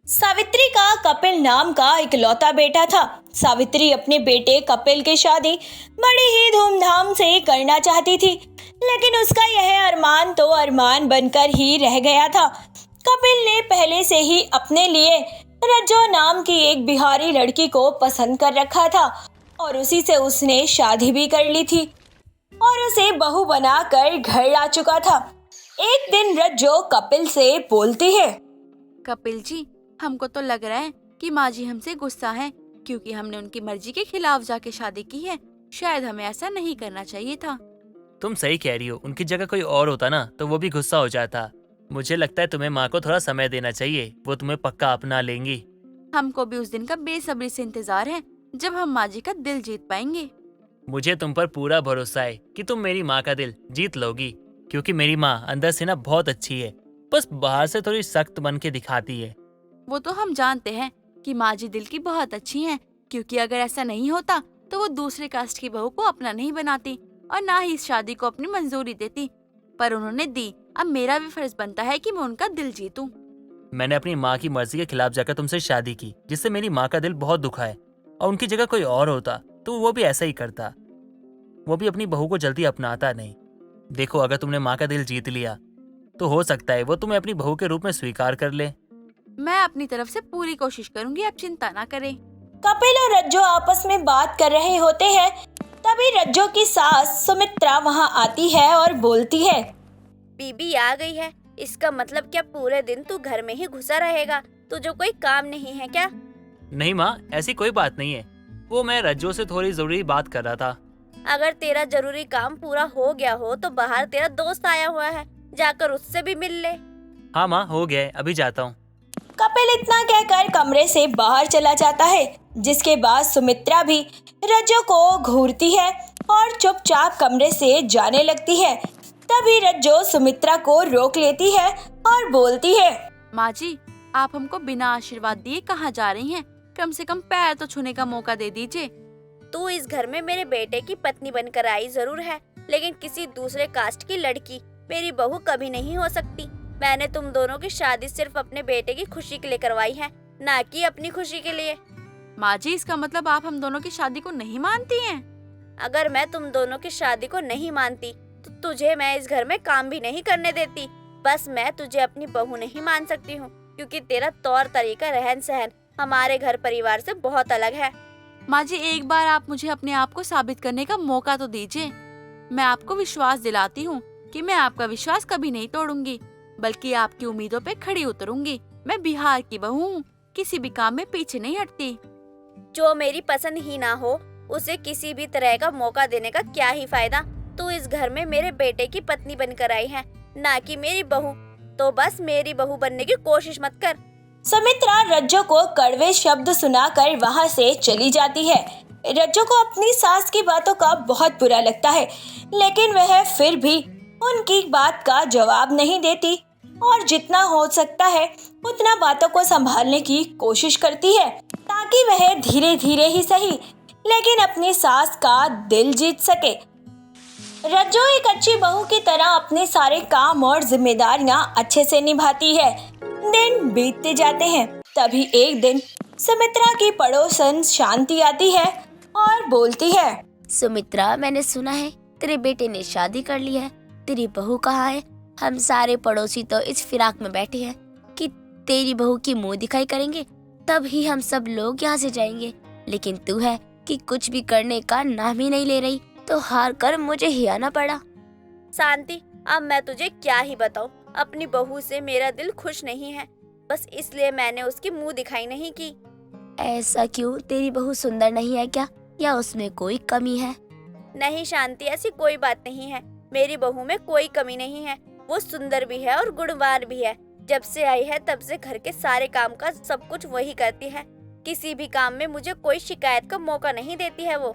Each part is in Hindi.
सावित्री का कपिल नाम का इकलौता बेटा था। सावित्री अपने बेटे कपिल की शादी बड़ी ही धूमधाम से करना चाहती थी, लेकिन उसका यह अरमान तो अरमान बनकर ही रह गया था। कपिल ने पहले से ही अपने लिए रज्जो नाम की एक बिहारी लड़की को पसंद कर रखा था और उसी से उसने शादी भी कर ली थी और उसे बहू बनाकर घर ला चुका था। एक दिन रज्जो कपिल से बोलती है, कपिल जी, हमको तो लग रहा है कि माँ जी हमसे गुस्सा है क्योंकि हमने उनकी मर्जी के खिलाफ जाके शादी की है। शायद हमें ऐसा नहीं करना चाहिए था। तुम सही कह रही हो, उनकी जगह कोई और होता ना तो वो भी गुस्सा हो जाता। मुझे लगता है तुम्हें माँ को थोड़ा समय देना चाहिए, वो तुम्हें पक्का अपना लेंगी। हमको भी उस दिन का बेसब्री से इंतजार है जब हम माँ जी का दिल जीत पाएंगे। मुझे तुम पर पूरा भरोसा है कि तुम मेरी माँ का दिल जीत लोगी, क्योंकि मेरी माँ अंदर से ना बहुत अच्छी है, बस बाहर से थोड़ी सख्त बन के दिखाती है। वो तो हम जानते हैं कि माँ जी दिल की बहुत अच्छी हैं, क्योंकि अगर ऐसा नहीं होता तो वो दूसरे कास्ट की बहू को अपना नहीं बनाती और ना ही इस शादी को अपनी मंजूरी देती, पर उन्होंने दी। अब मेरा भी फर्ज बनता है कि मैं उनका दिल जीतूं। मैंने अपनी माँ की मर्जी के खिलाफ जाकर तुमसे शादी की, जिससे मेरी माँ का दिल बहुत दुखा है, और उनकी जगह कोई और होता तो वो भी ऐसा ही करता। वो भी अपनी बहू को जल्दी अपनाता नहीं। देखो, अगर तुमने माँ का दिल जीत लिया तो हो सकता है वो तुम्हें अपनी बहू के रूप में स्वीकार कर ले। मैं अपनी तरफ से पूरी कोशिश करूंगी, आप चिंता ना करें। कपिल और रज्जो आपस में बात कर रहे होते हैं। तभी रज्जो की सास सुमित्रा वहां आती है और बोलती है, बीबी आ गई है। इसका मतलब क्या पूरे दिन तू घर में ही घुसा रहेगा? तुझे कोई काम नहीं है क्या? नहीं माँ, ऐसी कोई बात नहीं है, वो मैं रज्जो से थोड़ी जरूरी बात कर रहा था। अगर तेरा जरूरी काम पूरा हो गया हो तो बाहर तेरा दोस्त आया हुआ है, जाकर उससे भी मिल ले। हाँ माँ, हो गया है, अभी जाता हूँ। कपिल इतना कहकर कमरे से बाहर चला जाता है, जिसके बाद सुमित्रा भी रज्जो को घूरती है और चुपचाप कमरे से जाने लगती है। तभी रज्जो सुमित्रा को रोक लेती है और बोलती है, माँ जी, आप हमको बिना आशीर्वाद दिए कहाँ जा रही हैं? कम से कम पैर तो छूने का मौका दे दीजिए। तू इस घर में मेरे बेटे की पत्नी बनकर आई जरूर है, लेकिन किसी दूसरे कास्ट की लड़की मेरी बहू कभी नहीं हो सकती। मैंने तुम दोनों की शादी सिर्फ अपने बेटे की खुशी के लिए करवाई है, ना कि अपनी खुशी के लिए। माँ जी, इसका मतलब आप हम दोनों की शादी को नहीं मानती हैं? अगर मैं तुम दोनों की शादी को नहीं मानती तो तुझे मैं इस घर में काम भी नहीं करने देती। बस मैं तुझे अपनी बहू नहीं मान सकती हूँ, क्योंकि तेरा तौर तरीका, रहन सहन हमारे घर परिवार से बहुत अलग है। माँ जी, एक बार आप मुझे अपने आप को साबित करने का मौका तो दीजिए। मैं आपको विश्वास दिलाती हूँ कि मैं आपका विश्वास कभी नहीं तोड़ूंगी, बल्कि आपकी उम्मीदों पे खड़ी उतरूंगी। मैं बिहार की बहू हूँ, किसी भी काम में पीछे नहीं हटती। जो मेरी पसंद ही ना हो उसे किसी भी तरह का मौका देने का क्या ही फायदा। तू इस घर में मेरे बेटे की पत्नी बनकर आई है, ना कि मेरी बहू। तो बस मेरी बहू बनने की कोशिश मत कर। सुमित्रा रज्जो को कड़वे शब्द सुनाकर वहां से चली जाती है। रज्जो को अपनी सास की बातों का बहुत बुरा लगता है, लेकिन वह फिर भी उनकी बात का जवाब नहीं देती और जितना हो सकता है उतना बातों को संभालने की कोशिश करती है, ताकि वह धीरे धीरे ही सही लेकिन अपनी सास का दिल जीत सके। रज्जो एक अच्छी बहू की तरह अपने सारे काम और जिम्मेदारियां अच्छे से निभाती है। दिन बीतते जाते हैं। तभी एक दिन सुमित्रा की पड़ोसन शांति आती है और बोलती है, सुमित्रा, मैंने सुना है तेरे बेटे ने शादी कर ली है। तेरी बहू कहाँ है? हम सारे पड़ोसी तो इस फिराक में बैठे हैं कि तेरी बहू की मुंह दिखाई करेंगे, तब ही हम सब लोग यहाँ से जाएंगे। लेकिन तू है कि कुछ भी करने का नाम ही नहीं ले रही, तो हार कर मुझे ही आना पड़ा। शांति, अब मैं तुझे क्या ही बताऊं। अपनी बहू से मेरा दिल खुश नहीं है, बस इसलिए मैंने उसकी मुंह दिखाई नहीं की। ऐसा क्यों? तेरी बहू सुंदर नहीं है क्या, या उसमें कोई कमी है? नहीं शांति, ऐसी कोई बात नहीं है। मेरी बहू में कोई कमी नहीं है। वो सुंदर भी है और गुणवान भी है। जब से आई है तब से घर के सारे काम का सब कुछ वही करती है। किसी भी काम में मुझे कोई शिकायत का मौका नहीं देती है वो।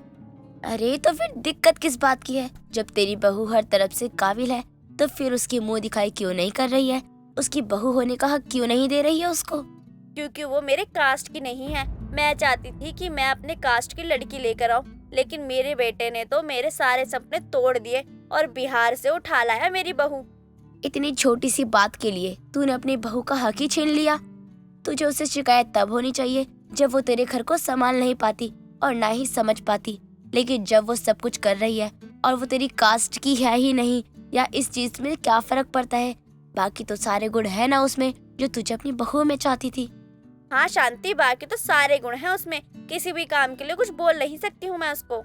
अरे तो फिर दिक्कत किस बात की है? जब तेरी बहू हर तरफ से काबिल है तो फिर उसकी मुंह दिखाई क्यों नहीं कर रही है? उसकी बहू होने का हक क्यों नहीं दे रही है उसको? क्योंकि वो मेरे कास्ट की नहीं है। मैं चाहती थी कि मैं अपने कास्ट की लड़की लेकर आऊं, लेकिन मेरे बेटे ने तो मेरे सारे सपने तोड़ दिए और बिहार से उठा लाया मेरी बहू। इतनी छोटी सी बात के लिए तूने अपनी बहू का हक ही छीन लिया। तुझे उससे शिकायत तब होनी चाहिए जब वो तेरे घर को संभाल नहीं पाती और ना ही समझ पाती। लेकिन जब वो सब कुछ कर रही है और वो तेरी कास्ट की है ही नहीं, या इस चीज में क्या फर्क पड़ता है? बाकी तो सारे गुण है ना उसमें जो तुझे अपनी बहू में चाहती थी। हाँ शांति, बाकी तो सारे गुण हैं उसमें, किसी भी काम के लिए कुछ बोल नहीं सकती हूँ मैं उसको।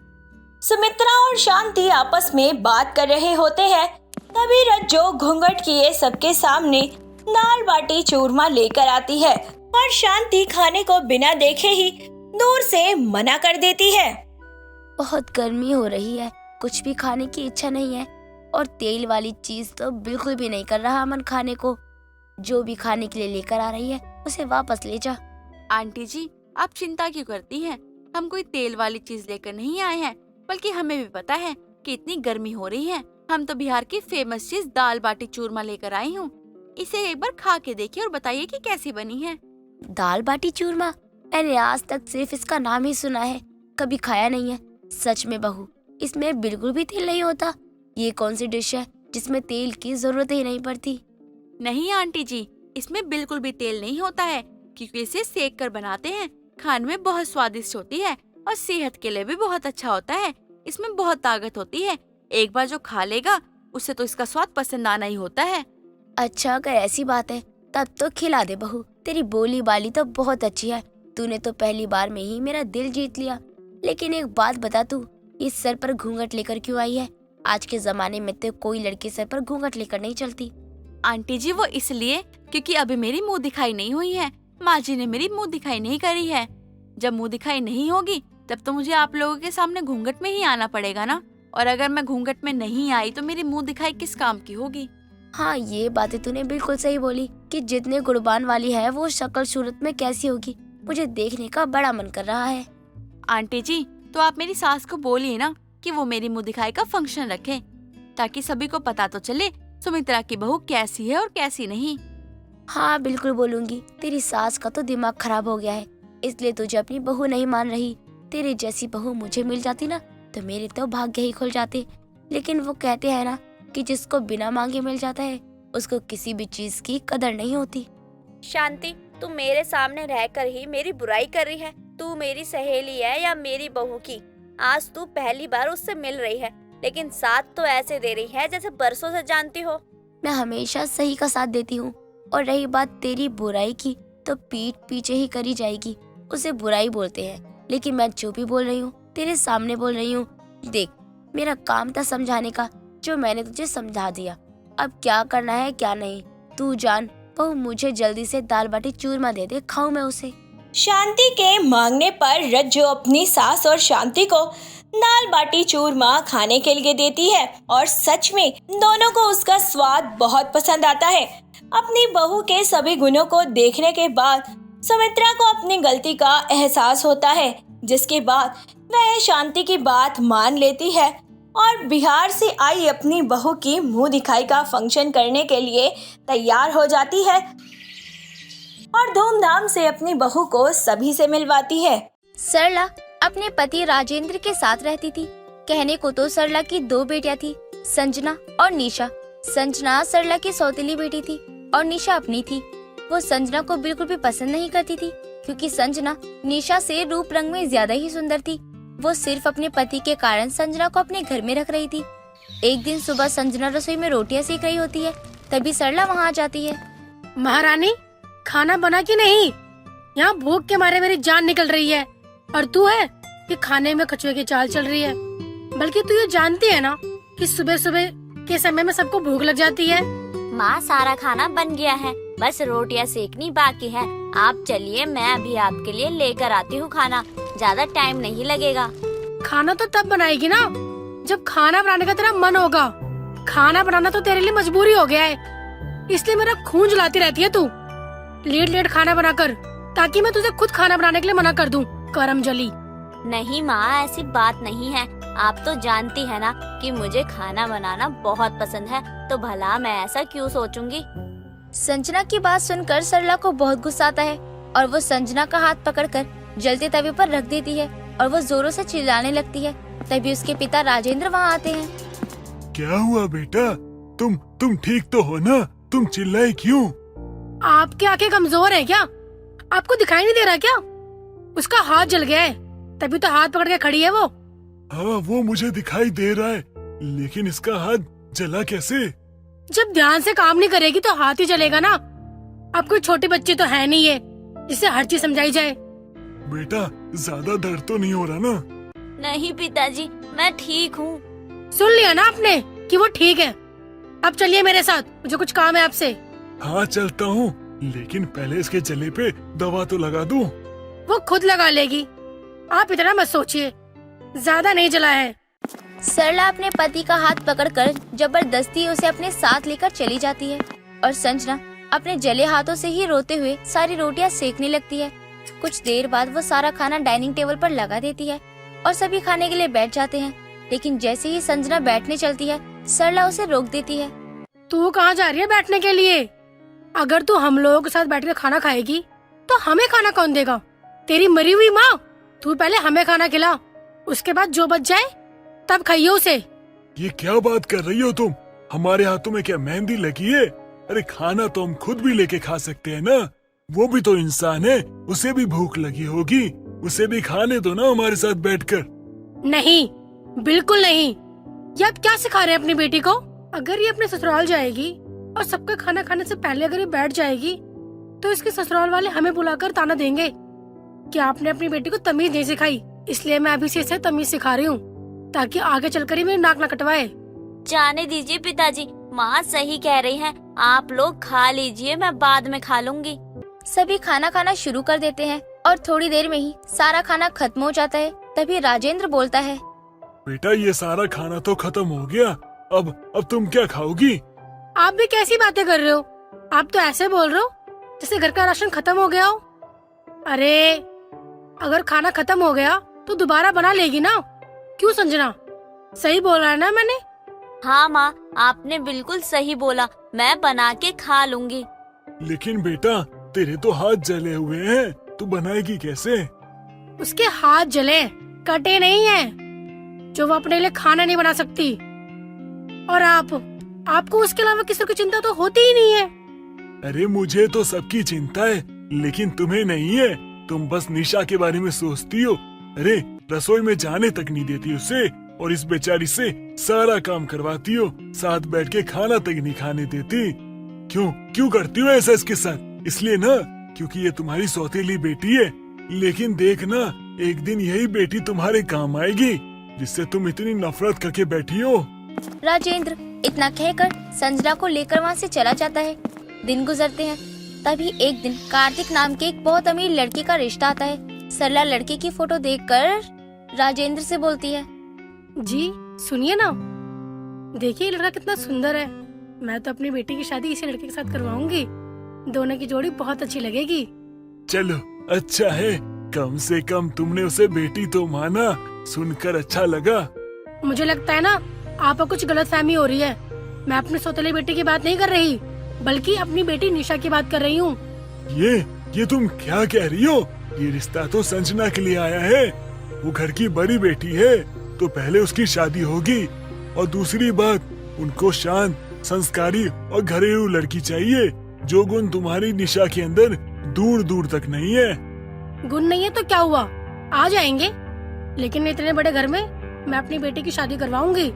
सुमित्रा और शांति आपस में बात कर रहे होते हैं। तभी रज्जो घूंघट किए सबके सामने दाल बाटी चूरमा लेकर आती है और शांति खाने को बिना देखे ही दूर से मना कर देती है। बहुत गर्मी हो रही है, कुछ भी खाने की इच्छा नहीं है और तेल वाली चीज तो बिल्कुल भी नहीं कर रहा मन खाने को। जो भी खाने के लिए लेकर आ रही है उसे वापस ले जा। आंटी जी, आप चिंता क्यों करती हैं? हम कोई तेल वाली चीज लेकर नहीं आए हैं, बल्कि हमें भी पता है कि इतनी गर्मी हो रही है। हम तो बिहार की फेमस चीज दाल बाटी चूरमा लेकर आई हूँ। इसे एक बार खा के देखिए और बताइए कि कैसी बनी है। दाल बाटी चूरमा? मैंने आज तक सिर्फ इसका नाम ही सुना है, कभी खाया नहीं है। सच में बहू, इसमें बिल्कुल भी तेल नहीं होता। ये कौन सी डिश है जिसमें तेल की जरूरत ही नहीं पड़ती? नहीं आंटी जी, इसमें बिल्कुल भी तेल नहीं होता है, क्योंकि इसे सेक कर बनाते हैं। खाने में बहुत स्वादिष्ट होती है और सेहत के लिए भी बहुत अच्छा होता है। इसमें बहुत ताकत होती है, एक बार जो खा लेगा उसे तो इसका स्वाद पसंद आना ही होता है। अच्छा, अगर ऐसी बात है तब तो खिला दे बहू। तेरी बोली बाली तो बहुत अच्छी है, तूने तो पहली बार में ही मेरा दिल जीत लिया। लेकिन एक बात बता, तू इस सर पर घूंघट लेकर क्यों आई है? आज के जमाने में तो कोई लड़की सर पर घूंघट लेकर नहीं चलती। आंटी जी, वो इसलिए क्योंकि अभी मेरी मुंह दिखाई नहीं हुई है। माँ जी ने मेरी मुंह दिखाई नहीं करी है। जब मुंह दिखाई नहीं होगी तब तो मुझे आप लोगों के सामने घूंघट में ही आना पड़ेगा ना। और अगर मैं घूंघट में नहीं आई तो मेरी मुंह दिखाई किस काम की होगी? हाँ, ये बातें तूने बिल्कुल सही बोली कि जितने गुणवान वाली है वो शक्ल सूरत में कैसी होगी, मुझे देखने का बड़ा मन कर रहा है। आंटी जी, तो आप मेरी सास को बोलिए ना कि वो मेरी मुंह दिखाई का फंक्शन रखे, ताकि सभी को पता तो चले सुमित्रा की बहू कैसी है और कैसी नहीं। हाँ बिल्कुल बोलूंगी। तेरी सास का तो दिमाग खराब हो गया है, इसलिए तुझे अपनी बहू नहीं मान रही। तेरी जैसी बहू मुझे मिल जाती ना तो मेरे तो भाग्य ही खुल जाते। लेकिन वो कहते हैं ना कि जिसको बिना मांगे मिल जाता है उसको किसी भी चीज की कदर नहीं होती। शांति, तू मेरे सामने रहकर ही मेरी बुराई कर रही है। तू मेरी सहेली है या मेरी बहू की? आज तू पहली बार उससे मिल रही है, लेकिन साथ तो ऐसे दे रही है जैसे बरसों से जानती हो। मैं हमेशा सही का साथ देती हूँ, और रही बात तेरी बुराई की तो पीठ पीछे ही करी जाएगी, उसे बुराई बोलते हैं। लेकिन मैं जो भी बोल रही हूँ तेरे सामने बोल रही हूँ। देख, मेरा काम था समझाने का, जो मैंने तुझे समझा दिया। अब क्या करना है क्या नहीं तू जान। बहू, मुझे जल्दी से दाल बाटी चूरमा दे दे, खाऊं मैं उसे। शांति के मांगने पर रज्जो अपनी सास और शांति को दाल बाटी चूरमा खाने के लिए देती है और सच में दोनों को उसका स्वाद बहुत पसंद आता है। अपनी बहू के सभी गुणों को देखने के बाद सुमित्रा को अपनी गलती का एहसास होता है, जिसके बाद वह शांति की बात मान लेती है और बिहार से आई अपनी बहू की मुंह दिखाई का फंक्शन करने के लिए तैयार हो जाती है और धूमधाम से अपनी बहू को सभी से मिलवाती है। सरला अपने पति राजेंद्र के साथ रहती थी। कहने को तो सरला की 2 बेटियां थी, संजना और निशा। संजना सरला की सौतेली बेटी थी और निशा अपनी थी। वो संजना को बिल्कुल भी पसंद नहीं करती थी, क्योंकि संजना निशा से रूप रंग में ज्यादा ही सुंदर थी। वो सिर्फ अपने पति के कारण संजना को अपने घर में रख रही थी। एक दिन सुबह संजना रसोई में रोटियां सेक रही होती है, तभी सरला वहाँ आ जाती है। महारानी, खाना बना कि नहीं? यहाँ भूख के मारे मेरी जान निकल रही है, और तू है कि खाने में कछुए की चाल चल रही है। बल्कि तू ये जानती है ना कि सुबह सुबह के समय में सबको भूख लग जाती है। माँ, सारा खाना बन गया है, बस रोटियां सेकनी बाकी है। आप चलिए, मैं अभी आपके लिए लेकर आती हूँ खाना, ज्यादा टाइम नहीं लगेगा। खाना तो तब बनाएगी ना जब खाना बनाने का तेरा मन होगा। खाना बनाना तो तेरे लिए मजबूरी हो गया है, इसलिए मेरा खून जलाती रहती है तू लेट लेट खाना बनाकर, ताकि मैं तुझे खुद खाना बनाने के लिए मना कर दूं। करम जली। नहीं माँ, ऐसी बात नहीं है। आप तो जानती है ना कि मुझे खाना बनाना बहुत पसंद है, तो भला मैं ऐसा क्यों सोचूंगी। संजना की बात सुनकर सरला को बहुत गुस्सा आता है और वो संजना का हाथ पकड़कर जलते तवे पर रख देती है और वो जोरों से चिल्लाने लगती है। तभी उसके पिता राजेंद्र वहाँ आते हैं। क्या हुआ बेटा? तुम ठीक तो हो ना? तुम चिल्लाए क्यों? आपकी आंखें कमजोर है क्या? आपको दिखाई नहीं दे रहा क्या? उसका हाथ जल गया है, तभी तो हाथ पकड़ के खड़ी है वो। हाँ वो मुझे दिखाई दे रहा है, लेकिन इसका हाथ जला कैसे? जब ध्यान से काम नहीं करेगी तो हाथ ही जलेगा ना। आप कोई छोटी बच्ची तो है नहीं है जिसे हर चीज समझाई जाए। बेटा ज्यादा दर्द तो नहीं हो रहा ना? नहीं पिताजी, मैं ठीक हूँ। सुन लिया ना आपने कि वो ठीक है। अब चलिए मेरे साथ, मुझे कुछ काम है आपसे। हाँ चलता हूँ, लेकिन पहले इसके जले पे दवा तो लगा दूं। वो खुद लगा लेगी, आप इतना मत सोचिए, ज्यादा नहीं जला है। सरला अपने पति का हाथ पकड़कर जबरदस्ती उसे अपने साथ लेकर चली जाती है और संजना अपने जले हाथों से ही रोते हुए सारी रोटियां सेकने लगती है। कुछ देर बाद वो सारा खाना डाइनिंग टेबल पर लगा देती है और सभी खाने के लिए बैठ जाते हैं। लेकिन जैसे ही संजना बैठने चलती है, सरला उसे रोक देती है। तू कहाँ जा रही है बैठने के लिए? अगर तू हम लोगों के साथ बैठ कर खाना खाएगी तो हमें खाना कौन देगा? तेरी मरी हुई माँ। तू पहले हमें खाना खिला, उसके बाद जो बच जाए तब खाइयो उसे। ये क्या बात कर रही हो तुम? हमारे हाथों में क्या मेहंदी लगी है? अरे खाना तो हम खुद भी लेके खा सकते हैं ना। वो भी तो इंसान है, उसे भी भूख लगी होगी, उसे भी खाने दो ना हमारे साथ बैठकर। नहीं, बिल्कुल नहीं। ये आप क्या सिखा रहे हैं अपनी बेटी को? अगर ये अपने ससुराल जाएगी और सबका खाना खाने से पहले अगर ये बैठ जाएगी तो इसके ससुराल वाले हमें बुलाकर ताना देंगे कि आपने अपनी बेटी को तमीज नहीं सिखाई। इसलिए मैं अभी से इसे तमीज सिखा रही हूँ ताकि आगे चलकर ही मेरी नाक न कटवाए। जाने दीजिए पिताजी, माँ सही कह रही हैं। आप लोग खा लीजिए, मैं बाद में खा लूंगी। सभी खाना खाना शुरू कर देते हैं और थोड़ी देर में ही सारा खाना खत्म हो जाता है। तभी राजेंद्र बोलता है, बेटा ये सारा खाना तो खत्म हो गया, अब तुम क्या खाओगी? आप भी कैसी बातें कर रहे हो? आप तो ऐसे बोल रहे हो जैसे घर का राशन खत्म हो गया हो। अरे अगर खाना खत्म हो गया तो दोबारा बना लेगी ना। क्यों संजना, सही बोल रहा है ना मैंने? हाँ माँ, आपने बिल्कुल सही बोला, मैं बना के खा लूंगी। लेकिन बेटा तेरे तो हाथ जले हुए हैं, तू बनाएगी कैसे? उसके हाथ जले, कटे नहीं है, जो वो अपने लिए खाना नहीं बना सकती। और आपको उसके अलावा किसी की चिंता तो होती ही नहीं है। अरे मुझे तो सबकी चिंता है, लेकिन तुम्हें नहीं है। तुम बस निशा के बारे में सोचती हो। अरे रसोई में जाने तक नहीं देती उसे, और इस बेचारी से सारा काम करवाती हो, साथ बैठ के खाना तक नहीं खाने देती। क्यों करती हो ऐसा इसके साथ? इसलिए ना क्योंकि ये तुम्हारी सौतेली बेटी है। लेकिन देखना एक दिन यही बेटी तुम्हारे काम आएगी जिससे तुम इतनी नफरत करके बैठी हो। राजेंद्र इतना कहकर संजना को लेकर वहाँ से चला जाता है। दिन गुजरते हैं, तभी एक दिन कार्तिक नाम के एक बहुत अमीर लड़के का रिश्ता आता है। सरला लड़के की फोटो देखकर राजेंद्र से बोलती है, जी सुनिए ना, देखिए ये लड़का कितना सुंदर है। मैं तो अपनी बेटी की शादी इसी लड़के के साथ करवाऊंगी। दोनों की जोड़ी बहुत अच्छी लगेगी। चलो अच्छा है, कम से कम तुमने उसे बेटी तो माना, सुनकर अच्छा लगा। मुझे लगता है ना आपको कुछ गलतफहमी हो रही है। मैं अपनी सौतेली बेटी की बात नहीं कर रही, बल्कि अपनी बेटी निशा की बात कर रही हूँ। ये तुम क्या कह रही हो? ये रिश्ता तो संजना के लिए आया है। वो घर की बड़ी बेटी है तो पहले उसकी शादी होगी। और दूसरी बात, उनको शांत, संस्कारी और घरेलू लड़की चाहिए, जो गुण तुम्हारी निशा के अंदर दूर दूर तक नहीं है। गुण नहीं है तो क्या हुआ, आ जाएंगे। लेकिन इतने बड़े घर में मैं अपनी बेटी की शादी करवाऊंगी।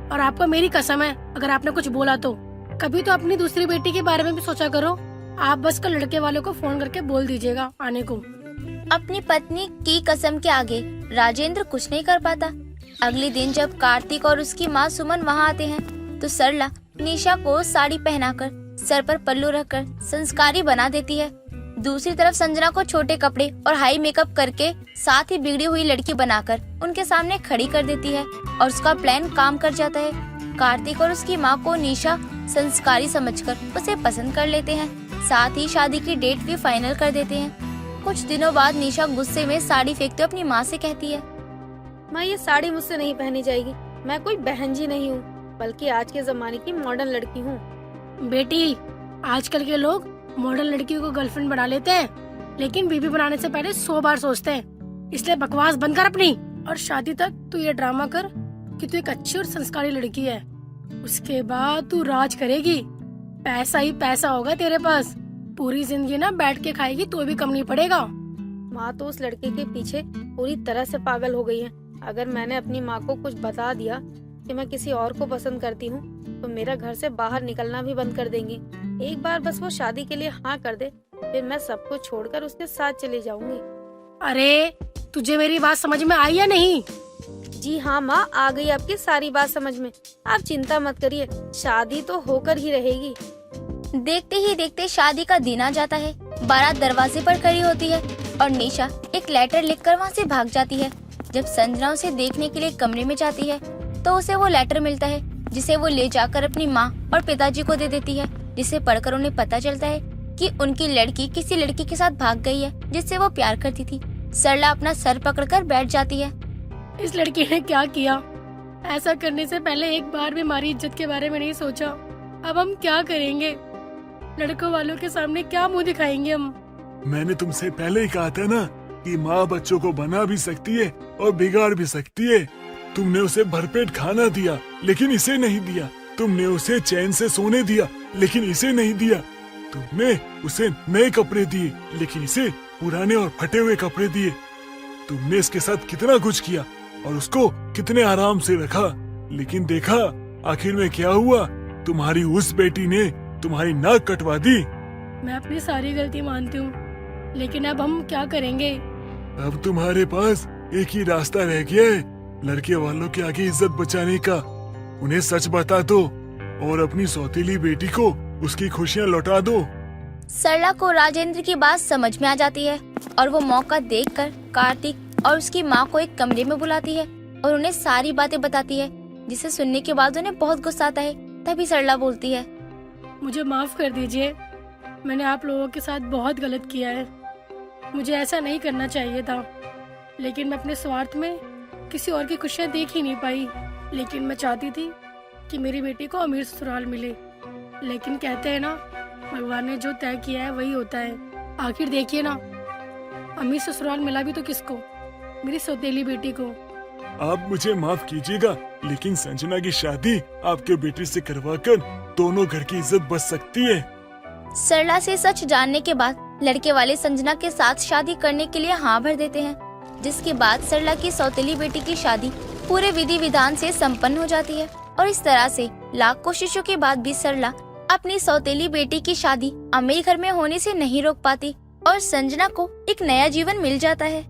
और आपको मेरी कसम है, अगर आपने कुछ बोला तो कभी तो अपनी दूसरी बेटी के बारे में भी सोचा करो। आप बस कल लड़के वालों को फोन करके बोल दीजिएगा आने को। अपनी पत्नी की कसम के आगे राजेंद्र कुछ नहीं कर पाता। अगले दिन जब कार्तिक और उसकी माँ सुमन वहाँ आते हैं तो सरला निशा को साड़ी पहनाकर, सर पर पल्लू रखकर संस्कारी बना देती है। दूसरी तरफ संजना को छोटे कपड़े और हाई मेकअप करके साथ ही बिगड़ी हुई लड़की बनाकर उनके सामने खड़ी कर देती है और उसका प्लान काम कर जाता है। कार्तिक और उसकी माँ को निशा संस्कारी समझकर उसे पसंद कर लेते हैं। साथ ही शादी की डेट भी फाइनल कर देते हैं। कुछ दिनों बाद निशा गुस्से में साड़ी फेंकते अपनी माँ से कहती है, माँ ये साड़ी मुझसे नहीं पहनी जाएगी। मैं कोई बहन जी नहीं हूँ, बल्कि आज के जमाने की मॉडर्न लड़की हूँ। बेटी, आजकल के लोग मॉडर्न लड़कियों को गर्लफ्रेंड बना लेते हैं, लेकिन बीबी बनाने से पहले 100 बार सोचते हैं। इसलिए बकवास बंद कर अपनी, और शादी तक तू ये ड्रामा कर कि तू एक अच्छी और संस्कारी लड़की है। उसके बाद तू राज करेगी, पैसा ही पैसा होगा तेरे पास। पूरी जिंदगी ना बैठ के खाएगी तो भी कम नहीं पड़ेगा। माँ तो उस लड़के के पीछे पूरी तरह से पागल हो गई है। अगर मैंने अपनी माँ को कुछ बता दिया कि मैं किसी और को पसंद करती हूँ तो मेरा घर से बाहर निकलना भी बंद कर देंगी। एक बार बस वो शादी के लिए हाँ कर दे, फिर मैं सब कुछ छोड़कर उसके साथ चली जाऊंगी। अरे तुझे मेरी बात समझ में आई या नहीं? जी हाँ माँ, आ गई आपकी सारी बात समझ में। आप चिंता मत करिए, शादी तो होकर ही रहेगी। देखते ही देखते शादी का दिन आ जाता है। बारात दरवाजे पर खड़ी होती है और निशा एक लेटर लिखकर वहाँ से भाग जाती है। जब संजना उसे देखने के लिए कमरे में जाती है तो उसे वो लेटर मिलता है, जिसे वो ले जाकर अपनी माँ और पिताजी को दे देती है, जिसे पढ़कर उन्हें पता चलता है कि उनकी लड़की किसी लड़की के साथ भाग गई है जिससे वो प्यार करती थी। सरला अपना सर पकड़कर बैठ जाती है। इस लड़की ने क्या किया? ऐसा करने से पहले एक बार भी हमारी इज्जत के बारे में नहीं सोचा। अब हम क्या करेंगे? लड़कों वालों के सामने क्या मुंह दिखाएंगे हम? मैंने तुमसे पहले ही कहा था ना कि माँ बच्चों को बना भी सकती है और बिगाड़ भी सकती है। तुमने उसे भरपेट खाना दिया लेकिन इसे नहीं दिया। तुमने उसे चैन से सोने दिया लेकिन इसे नहीं दिया। तुमने उसे नए कपड़े दिए लेकिन इसे पुराने और फटे हुए कपड़े दिए। तुमने इसके साथ कितना कुछ किया और उसको कितने आराम से रखा, लेकिन देखा आखिर में क्या हुआ? तुम्हारी उस बेटी ने तुम्हारी नाक कटवा दी। मैं अपनी सारी गलती मानती हूँ, लेकिन अब हम क्या करेंगे? अब तुम्हारे पास एक ही रास्ता रह गया है, लड़के वालों के आगे इज्जत बचाने का। उन्हें सच बता दो और अपनी सौतेली बेटी को उसकी खुशियाँ लौटा दो। सरला को राजेंद्र की बात समझ में आ जाती है और वो मौका देखकर कार्तिक और उसकी माँ को एक कमरे में बुलाती है और उन्हें सारी बातें बताती है, जिसे सुनने के बाद उन्हें बहुत गुस्सा आता है। तभी सरला बोलती है, मुझे माफ कर दीजिए, मैंने आप लोगों के साथ बहुत गलत किया है। मुझे ऐसा नहीं करना चाहिए था, लेकिन मैं अपने स्वार्थ में किसी और की खुशियाँ देख ही नहीं पाई। लेकिन मैं चाहती थी कि मेरी बेटी को अमीर ससुराल मिले, लेकिन कहते हैं ना, भगवान ने जो तय किया है वही होता है। आखिर देखिए ना, अमीर ससुराल मिला भी तो किसको? मेरी सौतेली बेटी को। आप मुझे माफ कीजिएगा, लेकिन संजना की शादी आपके बेटे से करवाकर दोनों घर की इज्जत बच सकती है। सरला से सच जानने के बाद लड़के वाले संजना के साथ शादी करने के लिए हाँ भर देते हैं, जिसके बाद सरला की सौतेली बेटी की शादी पूरे विधि विधान से संपन्न हो जाती है। और इस तरह से लाख कोशिशों के बाद भी सरला अपनी सौतेली बेटी की शादी अमीर घर में होने से नहीं रोक पाती और संजना को एक नया जीवन मिल जाता है।